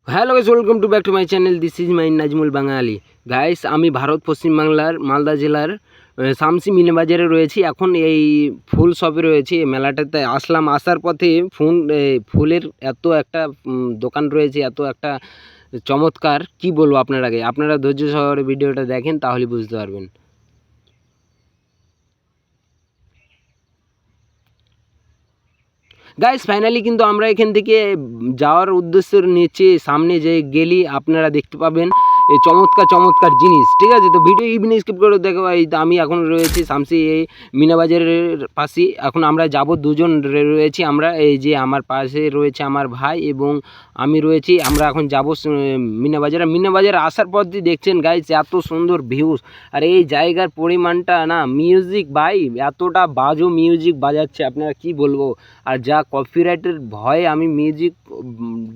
Hello guys, welcome to back to my channel. This is my Najmul Bangali. Guys, আমি ভারত পশ্চিমবাংলার মালদা জেলার শামসি মিনা বাজারে রয়েছি। এখন এই ফুল শপে রয়েছি। এই মেলাটাতে আসলাম, আসার পথে ফুলের এত একটা দোকান রয়েছে, এত একটা চমৎকার, কি বলবো আপনারা ধৈর্য সহকারে ভিডিওটা দেখেন, তাহলে বুঝতে পারবেন। গাইস, ফাইনালি কিন্তু আমরা এখান থেকে যাওয়ার উদ্দেশ্য নিচ্ছি। সামনে যে গেলি আপনারা দেখতে পাবেন এই চমৎকার চমৎকার জিনিস। ঠিক আছে, তো ভিডিও ইভিনিং স্কিপ করে দেখো। এই আমি এখন রয়েছি শামসি এই মিনা বাজারের পাশে। এখন আমরা যাব, দুজন রয়েছি আমরা। এই যে আমার পাশে রয়েছে আমার ভাই এবং আমি রয়েছি। আমরা এখন যাব মিনা বাজারে আসার পর দিয়ে দেখছেন গাইস এত সুন্দর ভিউজ, আর এই জায়গার পরিমাণটা না, মিউজিক ভাই এতটা বাজো মিউজিক বাজাচ্ছে, আপনারা কি বলবো। আর যা কপিরাইটের ভয়ে আমি মিউজিক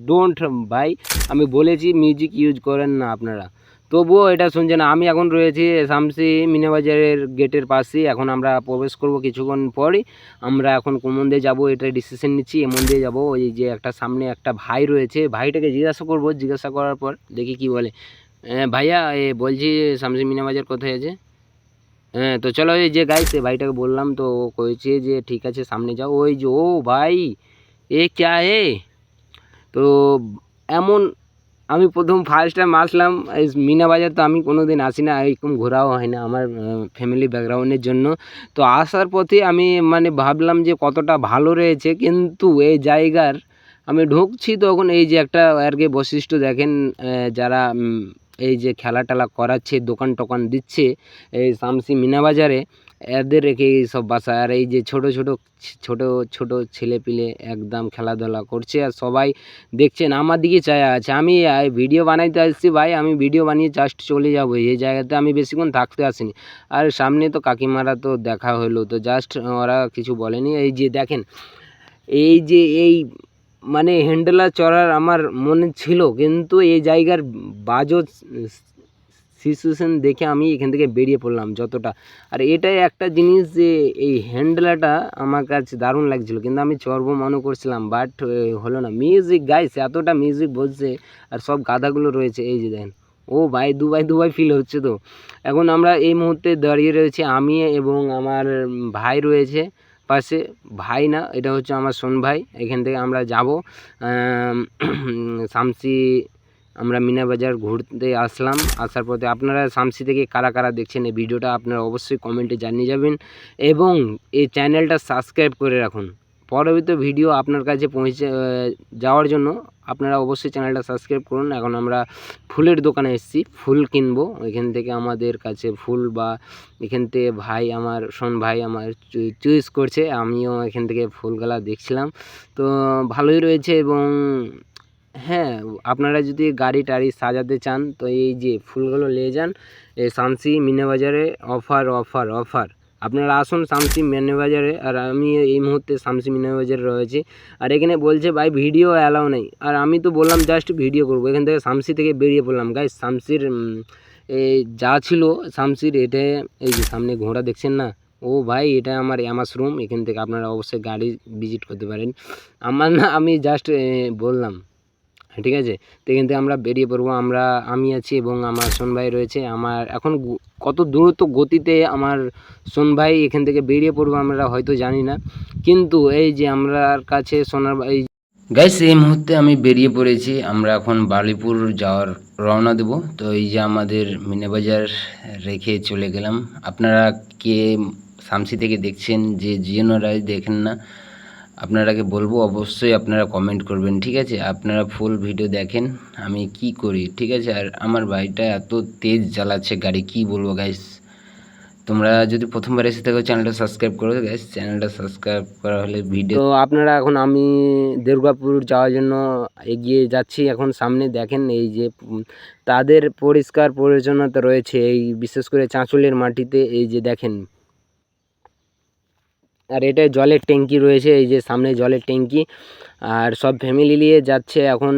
ডোন্ট ভাই, আমি বলেছি মিউজিক ইউজ করেন না আপনারা, তবুও এটা শুনছে না। আমি এখন রয়েছি শামসি মিনা বাজারের গেটের পাশে। এখন আমরা প্রবেশ করব কিছুক্ষণ পরই। আমরা এখন কোন মন্দিরে যাবো এটা ডিসিশন নিচ্ছি। এ মন্দিরে যাবো। ওই যে একটা সামনে একটা ভাই রয়েছে, ভাইটাকে জিজ্ঞাসা করব। জিজ্ঞাসা করার পর দেখি কি বলে। ভাইয়া, বলছি শামসি মিনা বাজার কোথায় আছে? হ্যাঁ, তো চলো, এই যে গাইস এই ভাইটাকে বললাম, তো ও কয়েছে যে ঠিক আছে সামনে যাও। ওই যে ও ভাই, এ ক্যা হে। তো এমন, আমি প্রথম ফার্স্ট টাইম আসলাম এই মিনা বাজার। তো আমি কোনো দিন আসি না, এরকম ঘোরাও হয় না আমার ফ্যামিলি ব্যাকগ্রাউন্ডের জন্য। তো আসার পথে আমি মানে ভাবলাম যে কতটা ভালো রয়েছে, কিন্তু এই জায়গার আমি ঢুকছি তখন এই যে একটা আর কি বৈশিষ্ট্য দেখেন। যারা এই যে খেলা টেলা করাচ্ছে, দোকান টোকান দিচ্ছে এই শামসি মিনা বাজারে, এদের রেখে সব বাসা। আর এই যে ছোট ছোট ছোট ছোট ছেলে পিলে একদম খেলাধুলা করছে, আর সবাই দেখছেন আমার দিকে চায়া আছে। আমি ভিডিও বানাইতে আসছি ভাই, আমি ভিডিও বানিয়ে জাস্ট চলে যাবো। এই জায়গাতে আমি বেশিক্ষণ থাকতে আসিনি। আর সামনে তো কাকিমারা তো দেখা হলো, তো জাস্ট ওরা কিছু বলেনি। এই যে দেখেন, এই যে এই মানে হ্যান্ডেলার চড়ার আমার মনে ছিল, কিন্তু এই জায়গার বাজো সিচুয়েশন দেখে আমি এখান থেকে বেরিয়ে পড়লাম যতটা। আর এটাই একটা জিনিস যে এই হ্যান্ডেলাটা আমার কাছে দারুণ লাগছিল, কিন্তু আমি চড়বো মনে করছিলাম, বাট হলো না। মিউজিক গাইস এতটা মিউজিক বলছে, আর সব গাধাগুলো রয়েছে এই যে দেখেন। ও ভাই, দুবাই ফিল হচ্ছে। তো এখন আমরা এই মুহূর্তে দাঁড়িয়ে রয়েছি, আমি এবং আমার ভাই রয়েছে পাশে। ভাই না, এটা হচ্ছে আমার সোন ভাই। এখান থেকে আমরা যাব শামসি। আমরা মিনা বাজার ঘুরতে আসলাম। আসার পথে আপনারা শামসি থেকে কারা কারা দেখছেন এই ভিডিওটা, আপনারা অবশ্যই কমেন্টে জানিয়ে যাবেন এবং এই চ্যানেলটা সাবস্ক্রাইব করে রাখুন। পরবর্তী ভিডিও আপনার কাছে পৌঁছে যাওয়ার জন্য আপনারা অবশ্যই চ্যানেলটা সাবস্ক্রাইব করুন। এখন আমরা ফুলের দোকানে এসেছি, ফুল কিনবো। এখান থেকে আমাদের কাছে ফুল, বা এখান থেকে ভাই আমার সোন ভাই আমার চুজ করছে, আমিও এখান থেকে ফুলগুলা দেখছিলাম। তো ভালোই রয়েছে। এবং হ্যাঁ, আপনারা যদি গাড়ি টাড়ি সাজাতে চান তো এই যে ফুলগুলো নিয়ে যান এই শামসি মিনা বাজারে। অফার অফার অফার, আপনারা আসুন শামসি মিনা বাজারে। আর আমি এই মুহূর্তে শামসি মিনা বাজারে রয়েছি। আর এখানে বলছে ভাই ভিডিও অ্যালাউ নেই, আর আমি তো বললাম জাস্ট ভিডিও করবো। এখান থেকে শামসি থেকে বেরিয়ে পড়লাম গাইস। শামসির এই যা ছিল শামসির, এটা এই যে সামনে ঘোড়া দেখছেন না, ও ভাই এটা আমার অ্যামাস রুম। এখান থেকে আপনারা অবশ্যই গাড়ি ভিজিট করতে পারেন। আমার না, আমি জাস্ট বললাম, ঠিক আছে। তো এখান থেকে আমরা বেরিয়ে পড়বো। আমি আছি এবং আমার সোন ভাই রয়েছে। আমার এখন কত দ্রুত গতিতে আমার সোন ভাই এখান থেকে বেরিয়ে পড়বো আমরা হয়তো জানি না, কিন্তু এই যে আমরার কাছে সোনার এই গাইস, এই মুহূর্তে আমি বেরিয়ে পড়েছি। আমরা এখন বালিপুর যাওয়ার রওনা দেব। তো এই যে আমাদের মিনা বাজার রেখে চলে গেলাম। আপনারা কে শামসি থেকে দেখছেন, যে জিওনরাই দেখেন না, আপনারাকে বলবো অবশ্যই আপনারা কমেন্ট করবেন, ঠিক আছে। আপনারা ফুল ভিডিও দেখেন আমি কি করি, ঠিক আছে। আর আমার ভাইটা এত তেজ চালাচ্ছে গাড়ি, কি বলবো গাইস। তোমরা যদি প্রথমবার এসে থাকো চ্যানেলটা সাবস্ক্রাইব করো গাইস। চ্যানেলটা সাবস্ক্রাইব করা হলে ভিডিও। তো আপনারা এখন আমি দুর্গাপুর যাওয়ার জন্য এগিয়ে যাচ্ছি। এখন সামনে দেখেন এই যে তাদের পরিষ্কার পরিচ্ছন্নতা রয়েছে, এই বিশেষ করে চাঁচলের মাটিতে, এই যে দেখেন। আর এটা জলের ট্যাঙ্কি রয়েছে, এই যে সামনে জলের ট্যাঙ্কি। আর সব ফ্যামিলি নিয়ে যাচ্ছে এখন।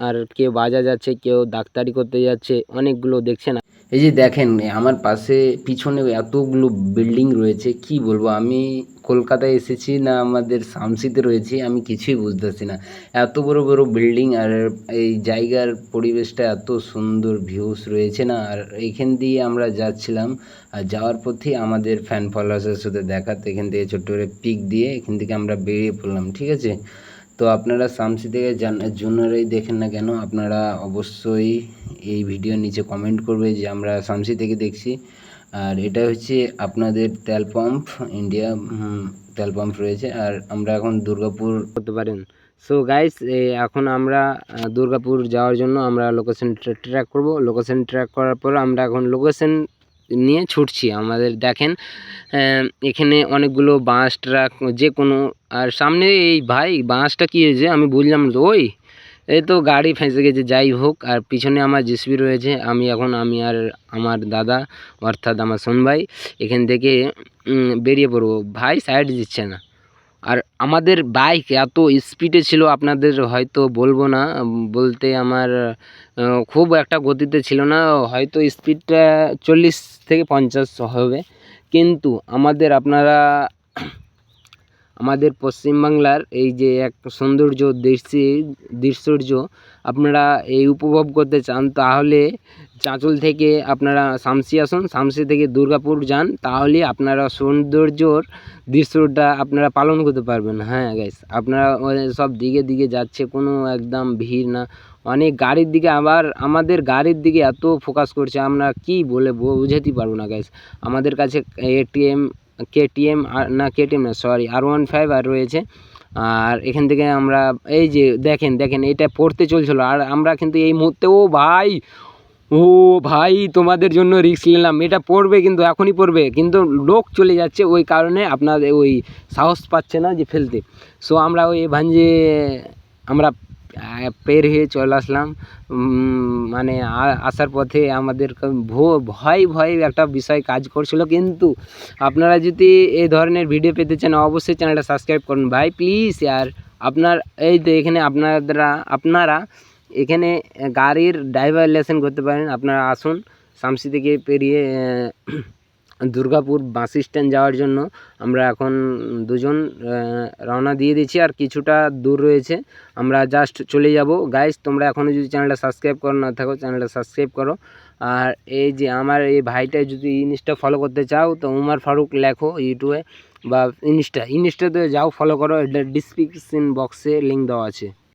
আর কেউ বাজার যাচ্ছে, কেউ ডাক্তারি করতে যাচ্ছে, অনেকগুলো দেখছেন। এই যে দেখেন আমার পাশে পিছনে এতগুলো বিল্ডিং রয়েছে, কি বলবো, আমি কলকাতায় এসেছি না আমাদের শামসিতে রয়েছি আমি কিছুই বুঝতেছি না। এত বড় বড় বিল্ডিং আর এই জায়গার পরিবেশটা এত সুন্দর ভিউস রয়েছে না। আর এইখান দিয়ে আমরা যাচ্ছিলাম, আর যাওয়ার পথে আমাদের ফ্যান ফলোয়ার্সের সাথে দেখা, তো এখান থেকে ছোট্ট করে পিক দিয়ে এখান থেকে আমরা বেরিয়ে পড়লাম, ঠিক আছে। তো আপনারা শামসি থেকে জন্যই দেখেন না কেন, আপনারা অবশ্যই এই ভিডিওর নিচে কমেন্ট করবে যে আমরা শামসি থেকে দেখছি। আর এটা হচ্ছে আপনাদের তেল পাম্প, ইন্ডিয়া তেল পাম্প রয়েছে। আর আমরা এখন দুর্গাপুর করতে পারেন। সো গাইস, এখন আমরা দুর্গাপুর যাওয়ার জন্য আমরা লোকেশন ট্র্যাক করব। লোকেশন ট্র্যাক করার পর আমরা এখন লোকেশন নিয়ে ছুটছি। আমাদের দেখেন এখানে অনেকগুলো বাস ট্রাক যে কোনো, আর সামনে এই ভাই বাসটা কী হয়েছে আমি বুঝলাম তো, ওই এই তো গাড়ি ফেঁসে গেছে, যাই হোক। আর পিছনে আমার জিসিবি রয়েছে, আমি আর আমার দাদা অর্থাৎ আমার সোন ভাই এখান থেকে বেরিয়ে পড়বো। ভাই সাইড দিচ্ছে না, আর আমাদের বাইক এত স্পিডে ছিল আপনাদের হয়তো বলবো না, বলতে আমার খুব একটা গতিতে ছিল না, হয়তো স্পিডটা 40 থেকে 50 হবে। কিন্তু আমাদের পশ্চিমবাংলার এই যে এক সৌন্দর্য দৃশ্যর্য আপনারা এই উপভোগ করতে চান, তাহলে চাঁচল থেকে আপনারা শামসি আসুন, শামসি থেকে দুর্গাপুর যান, তাহলে আপনারা সৌন্দর্যর দৃশ্যটা আপনারা পালন করতে পারবেন। হ্যাঁ গাইস, আপনারা সব দিকে যাচ্ছে, কোনো একদম ভিড় না, অনেক গাড়ির দিকে, আবার আমাদের গাড়ির দিকে এত ফোকাস করছে আমরা কি বলে বোঝাতে পারবো না গাইস। আমাদের কাছে কেটিএম না, সরি, R15 আর রয়েছে। আর এখান থেকে আমরা এই যে দেখেন এটা পড়তে চলছিল, আর আমরা কিন্তু এই মুহূর্তে ও ভাই তোমাদের জন্য রিস্ক নিলাম, এটা পড়বে কিন্তু এখনই পড়বে, কিন্তু লোক চলে যাচ্ছে, ওই কারণে আপনাদের ওই সাহস পাচ্ছে না যে ফেলতে। সো আমরা ওই ভাঞ্জে আমরা পের হয়ে চলে আসলাম। মানে আসার পথে আমাদের ভয় একটা বিষয় কাজ করছিল। কিন্তু আপনারা যদি এই ধরনের ভিডিও পেতে চান অবশ্যই চ্যানেলটা সাবস্ক্রাইব করুন ভাই প্লিজ। আর এই তো এখানে আপনারা এখানে গাড়ির ড্রাইভার লাইসেন্স করতে পারেন। আপনারা আসুন শামসি থেকে পেরিয়ে দুর্গাপুর বাস স্ট্যান্ড যাওয়ার জন্য আমরা এখন দুজন রওনা দিয়ে দিচ্ছি, আর কিছুটা দূর রয়েছে, আমরা জাস্ট চলে যাব। গাইস, তোমরা এখনও যদি চ্যানেলটা সাবস্ক্রাইব করো না থাকো, চ্যানেলটা সাবস্ক্রাইব করো। আর এই যে আমার এই ভাইটা যদি ইনস্টা ফলো করতে চাও তো উমার ফারুক লেখো ইউটিউবে বা ইনস্টাতে যাও ফলো করো, এটা ডিসক্রিপশন বক্সে লিঙ্ক দেওয়া আছে।